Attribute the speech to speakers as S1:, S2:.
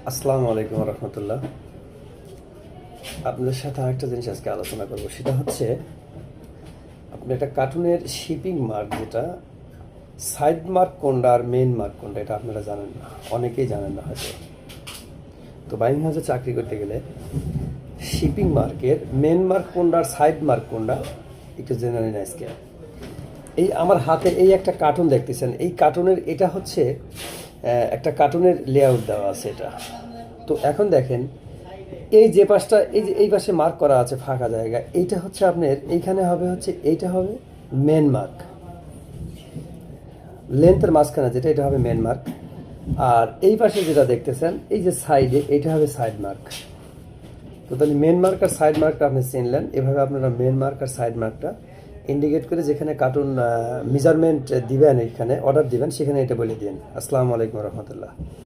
S1: আসসালামু আলাইকুম রহমতুল্লাহ। আপনাদের সাথে আরেকটা জিনিস আজকে আলোচনা করব, সেটা হচ্ছে আপনি একটা কার্টুনের শিপিং মার্ক, যেটা সাইড মার্ক কোনটা আর মেন মার্ক কোনটা, এটা আপনারা জানেন না, অনেকেই জানেন না হয়তো। তো বাইং হাউসে চাকরি করতে গেলে শিপিং মার্কের মেন মার্ক কোনটা আর সাইড মার্ক কোনটা একটু জেনে নিন আজকে। এই আমার হাতে এই একটা কার্টুন দেখতেছেন, এই কার্টুনের এটা হচ্ছে একটা কার্টুনের লেআউট দেওয়া আছে এটা। তো এখন দেখেন, এই যে পাশটা, এই যে এই পাশে মার্ক করা আছে ফাঁকা জায়গা, এইটা হচ্ছে আপনার এইখানে হবে, হচ্ছে এইটা হবে মেন মার্ক, লেন্থের মাঝখানে যেটা, এটা হবে মেন মার্ক। আর এই পাশে যেটা দেখতেছেন, এই যে সাইডে, এইটা হবে সাইড মার্ক। তো তাহলে মেন মার্ক আর সাইড মার্কটা আপনি চিনলেন। এভাবে আপনারা মেন মার্ক আর সাইড মার্কটা ইন্ডিকেট করে যেখানে কার্টুন মেজারমেন্ট দিবেন, এখানে অর্ডার দিবেন, সেখানে এটা বলে দিন। আসসালামু আলাইকুম রহমতুল্লাহ।